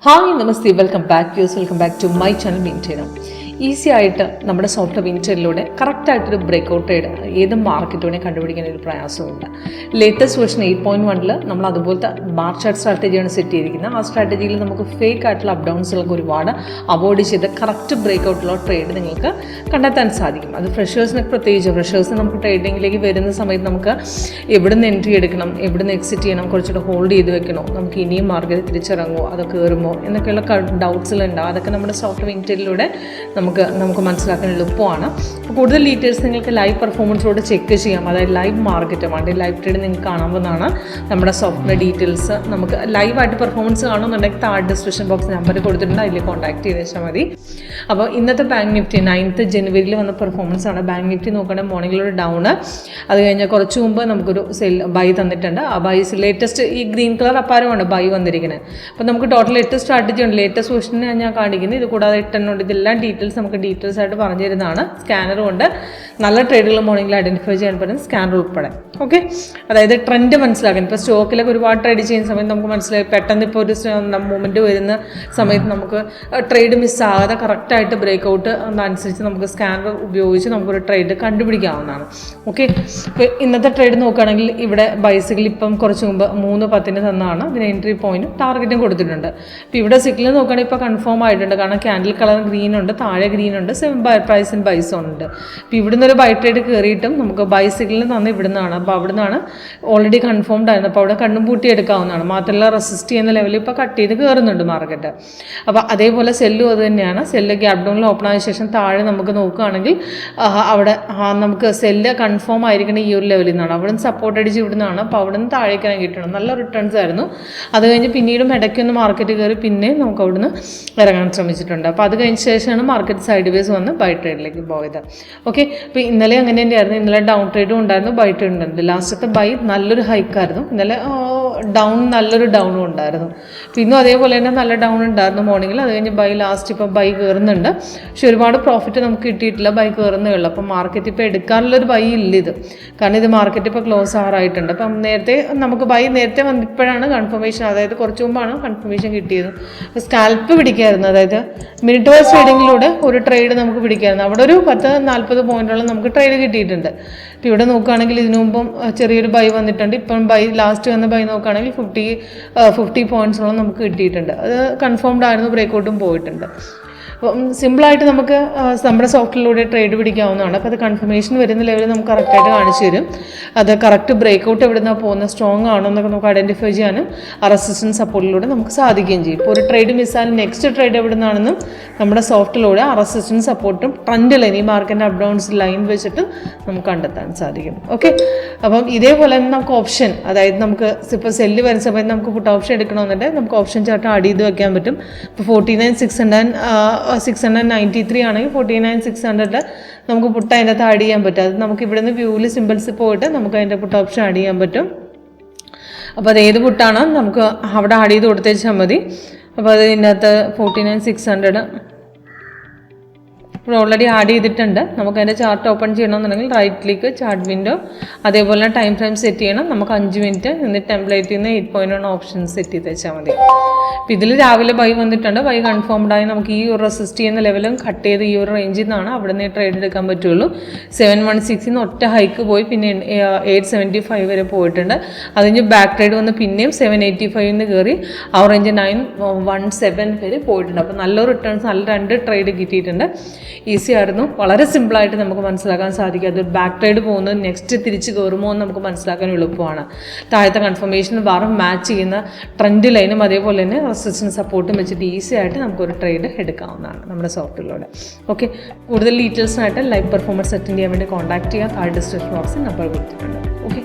Hi നമസ്തേ, welcome back to my channel വിൻറ്റേരം. Easy ആയിട്ട് നമ്മുടെ സോഫ്റ്റ് വിൻറ്ററിലൂടെ കറക്റ്റായിട്ടൊരു ബ്രേക്ക്ഔട്ട് ട്രേഡ് ഏത് മാർക്കറ്റിനെ കണ്ടുപിടിക്കാൻ ഒരു പ്രയാസമുണ്ട്. ലേറ്റസ്റ്റ് വേർഷൻ 8.1 നമ്മൾ അതുപോലത്തെ ബാർ ചാർട്ട് സ്ട്രാറ്റജിയാണ് സെറ്റ് ചെയ്തിരിക്കുന്നത്. ആ സ്ട്രാറ്റജിയിൽ നമുക്ക് ഫേക്ക് ആയിട്ടുള്ള അപ്പ് ഡൗൺസുകളൊക്കെ ഒരുപാട് അവോയ്ഡ് ചെയ്ത് കറക്റ്റ് ബ്രേക്ക്ഔട്ടുള്ള ട്രേഡ് നിങ്ങൾക്ക് കണ്ടെത്താൻ സാധിക്കും. അത് ഫ്രഷേഴ്സിനൊക്കെ പ്രത്യേകിച്ച് ഫ്രഷേഴ്സിന് നമുക്ക് ട്രേഡിങ്ങിലേക്ക് വരുന്ന സമയത്ത് നമുക്ക് എവിടുന്ന് എൻട്രി എടുക്കണം, എവിടുന്ന് എക്സിറ്റ് ചെയ്യണം, കുറച്ചുകൂടെ ഹോൾഡ് ചെയ്ത് വെക്കണോ, നമുക്ക് ഇനിയും മാർക്കറ്റ് തിരിച്ചിറങ്ങുമോ, അതൊക്കെ കയറുമോ എന്നൊക്കെയുള്ള ഡൗട്ട്സിലുണ്ടാവും. അതൊക്കെ നമ്മുടെ സോഫ്റ്റ് വിൻറ്ററിലൂടെ നമുക്ക് മനസ്സിലാക്കാൻ എളുപ്പമാണ്. കൂടുതൽ ഡീറ്റെയിൽസ് നിങ്ങൾക്ക് ലൈവ് പെർഫോമൻസിലൂടെ ചെക്ക് ചെയ്യാം. അതായത് ലൈവ് മാർക്കറ്റുമാണ്, ലൈവ് ട്രേഡ് നിങ്ങൾക്ക് കാണാവുന്നതാണ്. നമ്മുടെ സോഫ്റ്റ്വെയർ ഡീറ്റെയിൽസ് നമുക്ക് ലൈവായിട്ട് പെർഫോമൻസ് കാണുന്നുണ്ടെങ്കിൽ താഴെ ഡിസ്ക്രിപ്ഷൻ ബോക്സ് നമ്പർ കൊടുത്തിട്ടുണ്ട്, അതിൽ കോൺടാക്ട് ചെയ്ത് വെച്ചാൽ മതി. അപ്പോൾ ഇന്നത്തെ ബാങ്ക് നിഫ്റ്റി 9th ജനുവരിയിൽ വന്ന പെർഫോമൻസ് ആണ്. ബാങ്ക് നിഫ്റ്റി നോക്കുകയാണെങ്കിൽ മോർണിംഗിലൊരു ഡൗൺ, അത് കഴിഞ്ഞാൽ കുറച്ച് മുമ്പ് നമുക്കൊരു ബൈ തന്നിട്ടുണ്ട്. ആ ബൈസ് ലേറ്റസ്റ്റ് ഈ ഗ്രീൻ കളർ അപ്പാരമാണ് ബൈ വന്നിരിക്കുന്നത്. അപ്പോൾ നമുക്ക് ടോട്ടൽ 8 സ്ട്രാറ്റജി ഉണ്ട്. ലേറ്റസ്റ്റ് വേർഷനെ ഞാൻ കാണിക്കുന്നത്. ഇത് കൂടാതെ 8 ഉണ്ട്. ഇതെല്ലാം ഡീറ്റെയിൽസ് നമുക്ക് ഡീറ്റെയിൽസ് ആയിട്ട് പറഞ്ഞു തരുന്നതാണ്. സ്കാനറും ഉണ്ട്, നല്ല ട്രേഡുകൾ മോർണിംഗിൽ ഐഡൻറ്റിഫൈ ചെയ്യാൻ പറ്റും സ്കാനർ ഉൾപ്പെടെ. ഓക്കെ, അതായത് ട്രെൻഡ് മനസ്സിലാക്കാൻ. ഇപ്പോൾ സ്റ്റോക്കിലൊക്കെ ഒരുപാട് ട്രേഡ് ചെയ്യുന്ന സമയത്ത് നമുക്ക് മനസ്സിലായി പെട്ടെന്ന് ഇപ്പോൾ ഒരു മൂവ്മെൻറ്റ് വരുന്ന സമയത്ത് നമുക്ക് ട്രേഡ് മിസ്സാകാതെ കറക്റ്റായിട്ട് ബ്രേക്ക്ഔട്ട് അനുസരിച്ച് നമുക്ക് സ്കാനർ ഉപയോഗിച്ച് നമുക്കൊരു ട്രേഡ് കണ്ടുപിടിക്കാവുന്നതാണ്. ഓക്കെ, ഇപ്പോൾ ഇന്നത്തെ ട്രേഡ് നോക്കുകയാണെങ്കിൽ ഇവിടെ ബൈസിക്കിൽ ഇപ്പം കുറച്ച് മുമ്പ് 3:10 തന്നാണ്. അതിന് എൻട്രി പോയിന്റും ടാർഗറ്റും കൊടുത്തിട്ടുണ്ട്. ഇപ്പോൾ ഇവിടെ സിക്കിൽ നോക്കുകയാണെങ്കിൽ ഇപ്പോൾ കൺഫേം ആയിട്ടുണ്ട്. കാരണം ക്യാൻഡിൽ കളർ ഗ്രീൻ ഉണ്ട്, താഴെ ഗ്രീൻ ഉണ്ട്, 7 പ്രൈസ് ആൻഡ് ബൈസ് ഉണ്ട്. ഇപ്പോൾ ഇവിടുന്ന് ഒരു ബൈ ട്രേഡ് കയറിയിട്ടും നമുക്ക് ബൈസിക്കിളിൽ തന്ന ഇവിടുന്നാണ്. അപ്പോൾ അവിടുന്നാണ് ഓൾറെഡി കൺഫേംഡ് ആയിരുന്നു. അപ്പോൾ അവിടെ കണ്ണും പൂട്ടി എടുക്കാവുന്നതാണ്. മാത്രമല്ല റെസിസ്റ്റ് ചെയ്യുന്ന ലെവലിൽ ഇപ്പോൾ കട്ട് ചെയ്ത് കയറുന്നുണ്ട് മാർക്കറ്റ്. അപ്പോൾ അതേപോലെ സെല്ലും അത് തന്നെയാണ്. സെല്ല് ഗ്യാപ് ഡൗണിൽ ഓപ്പൺ ആയ ശേഷം താഴെ നമുക്ക് നോക്കുകയാണെങ്കിൽ അവിടെ നമുക്ക് സെല്ല് കൺഫേം ആയിരിക്കണം ഈ ഒരു ലെവലിൽ നിന്നാണ്. അവിടെ നിന്ന് സപ്പോർട്ട് അടിച്ച് ഇവിടുന്നാണ്. അപ്പോൾ അവിടെ നിന്ന് താഴേക്കാണ് കിട്ടണം. നല്ല റിട്ടേൺസ് ആയിരുന്നു. അത് കഴിഞ്ഞ് പിന്നീടും ഇടയ്ക്കൊന്ന് മാർക്കറ്റ് കയറി പിന്നെ നമുക്ക് അവിടുന്ന് ഇറങ്ങാൻ ശ്രമിച്ചിട്ടുണ്ട്. അപ്പോൾ അത് കഴിഞ്ഞ ശേഷമാണ് മാർക്കറ്റ് സൈഡ് വേസ് വന്ന് ബൈ ട്രേഡിലേക്ക് പോയത്. ഓക്കെ, അപ്പോൾ ഇന്നലെ അങ്ങനെ തന്നെയായിരുന്നു. ഇന്നലെ ഡൗൺ ട്രേഡും ഉണ്ടായിരുന്നു, ബൈ ട്രേഡും ഉണ്ടായിരുന്നു. ലാസ്റ്റത്തെ ബൈ നല്ലൊരു ഹൈക്കായിരുന്നു. ഇന്നലെ ഡൗൺ നല്ലൊരു ഡൗണും ഉണ്ടായിരുന്നു. പിന്നും അതേപോലെ തന്നെ നല്ല ഡൗൺ ഉണ്ടായിരുന്നു മോർണിംഗിൽ. അത് കഴിഞ്ഞ് ബൈ ലാസ്റ്റ് ഇപ്പോൾ ബൈ കയറുന്നുണ്ട്. പക്ഷെ ഒരുപാട് പ്രോഫിറ്റ് നമുക്ക് കിട്ടിയിട്ടില്ല, ബൈ കയറുന്നേ ഉള്ളൂ. അപ്പം മാർക്കറ്റ് ഇപ്പോൾ എടുക്കാനുള്ളൊരു ബൈ ഇല്ല ഇത്. കാരണം ഇത് മാർക്കറ്റ് ഇപ്പോൾ ക്ലോസ് ആറായിട്ടുണ്ട്. അപ്പം നേരത്തെ നമുക്ക് ബൈ നേരത്തെ വന്നപ്പോഴാണ് കൺഫർമേഷൻ, അതായത് കുറച്ച് മുമ്പാണ് കൺഫർമേഷൻ കിട്ടിയത്. അപ്പോൾ സ്കാൽപ്പ് പിടിക്കായിരുന്നു, അതായത് മിനിറ്റ് വൈസ് ട്രേഡിങ്ങിലൂടെ ഒരു ട്രേഡ് നമുക്ക് പിടിക്കായിരുന്നു. അവിടെ ഒരു 10-40 പോയിന്റോളം നമുക്ക് ട്രേഡ് കിട്ടിയിട്ടുണ്ട്. ഇപ്പോൾ ഇവിടെ നോക്കുകയാണെങ്കിൽ ഇതിനു മുമ്പും ചെറിയൊരു ബൈ വന്നിട്ടുണ്ട്. ഇപ്പം ബൈ ലാസ്റ്റ് വന്ന ബൈ നോക്കുകയാണെങ്കിൽ 50 പോയിന്റ്സോളം നമുക്ക് കിട്ടിയിട്ടുണ്ട്. അത് കൺഫേംഡ് ആയിരുന്നു, ബ്രേക്ക്ഔട്ടും പോയിട്ടുണ്ട്. അപ്പം സിമ്പിളായിട്ട് നമുക്ക് നമ്മുടെ സോഫ്റ്റ്വെയറിലൂടെ ട്രേഡ് പിടിക്കാവുന്നതാണ്. അപ്പോൾ അത് കൺഫർമേഷൻ വരുന്ന ലെവലിൽ നമുക്ക് കറക്റ്റായിട്ട് കാണിച്ചു തരും. അത് കറക്റ്റ് ബ്രേക്ക്ഔട്ട് എവിടെ നിന്നാണ് പോകുന്നത്, സ്ട്രോങ് ആണോ എന്നൊക്കെ നമുക്ക് ഐഡൻറ്റിഫൈ ചെയ്യാനും ആ റെസിസ്റ്റൻസ് സപ്പോർട്ടിലൂടെ നമുക്ക് സാധിക്കുകയും ചെയ്യും. ഇപ്പോൾ ഒരു ട്രേഡ് മിസ്സായാലും നെക്സ്റ്റ് ട്രേഡ് എവിടെ നിന്നാണെന്നും നമ്മുടെ സോഫ്റ്റിലൂടെ ആ റെസിസ്റ്റൻസ് സപ്പോർട്ടും ട്രെൻഡ് ലൈൻ, ഈ മാർക്കറ്റിൻ്റെ അപ്പ് ഡൗൺസ് ലൈൻ വെച്ചിട്ട് നമുക്ക് കണ്ടെത്താൻ സാധിക്കും. ഓക്കെ, അപ്പം ഇതേപോലെ തന്നെ നമുക്ക് ഓപ്ഷൻ, അതായത് നമുക്ക് ഇപ്പോൾ സെല്ല് വരുന്ന സമയത്ത് നമുക്ക് പുട്ട് ഓപ്ഷൻ എടുക്കണമെന്നുണ്ടെങ്കിൽ നമുക്ക് ഓപ്ഷൻ ചാർട്ട് ആഡ് ചെയ്ത് വെക്കാൻ പറ്റും. ഇപ്പോൾ 49,693 ആണെങ്കിൽ 49,600 നമുക്ക് പുട്ട് അതിൻ്റെ അകത്ത് ആഡ് ചെയ്യാൻ പറ്റും. അത് നമുക്ക് ഇവിടെ നിന്ന് വ്യൂവിൽ സിമ്പിൾസ് പോയിട്ട് നമുക്ക് അതിൻ്റെ പുട്ട് ഓപ്ഷൻ ആഡ് ചെയ്യാൻ പറ്റും. അപ്പോൾ അത് ഏത് പുട്ടാണോ നമുക്ക് അവിടെ ആഡ് ചെയ്ത് കൊടുത്തേച്ചാൽ മതി. അപ്പോൾ അത് ഇതിൻ്റെ അകത്ത് 49,600 ഇപ്പോൾ ഓൾറെഡി ആഡ് ചെയ്തിട്ടുണ്ട്. നമുക്ക് അതിൻ്റെ ചാർട്ട് ഓപ്പൺ ചെയ്യണമെന്നുണ്ടെങ്കിൽ റൈറ്റ് ക്ലിക്ക്, ചാർട്ട് വിൻഡോ, അതേപോലെ ടൈം ഫ്രെയിം സെറ്റ് ചെയ്യണം. നമുക്ക് 5 മിനിറ്റ്, എന്നിട്ട് ടെംപ്ലേറ്റിൽ നിന്ന് 8.1 ഓപ്ഷൻ സെറ്റ് ചെയ്ത് വെച്ചാൽ മതി. അപ്പോൾ ഇതിൽ രാവിലെ ബൈ വന്നിട്ടുണ്ട്, ബൈ കൺഫേംഡായി. നമുക്ക് ഈ ഒരു റെസിസ്റ്റ് ചെയ്യുന്ന ലെവലും കട്ട് ചെയ്ത് ഈ ഒരു റേഞ്ചിൽ നിന്നാണ് അവിടെ നിന്ന് ട്രേഡ് എടുക്കാൻ പറ്റുള്ളൂ. 716 നിന്ന് ഒറ്റ ഹൈക്ക് പോയി, പിന്നെ 875 വരെ പോയിട്ടുണ്ട്. അതിന് ബാക്ക് ട്രേഡ് വന്ന് പിന്നെയും 785 നിന്ന് കയറി ആ റേഞ്ച് 917 വരെ പോയിട്ടുണ്ട്. അപ്പോൾ നല്ല റിട്ടേൺസ്, നല്ല 2 ട്രേഡ് കിട്ടിയിട്ടുണ്ട്. ഈസി ആയിരുന്നു, വളരെ സിമ്പിളായിട്ട് നമുക്ക് മനസ്സിലാക്കാൻ സാധിക്കും. അത് ബാക്ക് ട്രേഡ് പോകുന്നത് നെക്സ്റ്റ് തിരിച്ച് കയറുമോ എന്ന് നമുക്ക് മനസ്സിലാക്കാൻ എളുപ്പമാണ്. താഴത്തെ കൺഫർമേഷൻ ബാറും മാച്ച് ചെയ്യുന്ന ട്രെൻഡ് ലൈനും അതേപോലെ തന്നെ റെസിസ്റ്റൻസ് സപ്പോർട്ടും വെച്ചിട്ട് ഈസി ആയിട്ട് നമുക്കൊരു ട്രേഡ് എടുക്കാവുന്നതാണ് നമ്മുടെ സോഫ്റ്റ്വെയറിലൂടെ. ഓക്കെ, കൂടുതൽ ഡീറ്റെയിൽസിനായിട്ട് ലൈവ് പെർഫോമൻസ് അറ്റൻഡ് ചെയ്യാൻ വേണ്ടി കോൺടാക്ട് ചെയ്യുക. താഴെ ഡിസ്ക്രിപ്ഷൻ ബോക്സിൽ നമ്പർ കൊടുത്തിട്ടുണ്ട്. ഓക്കെ.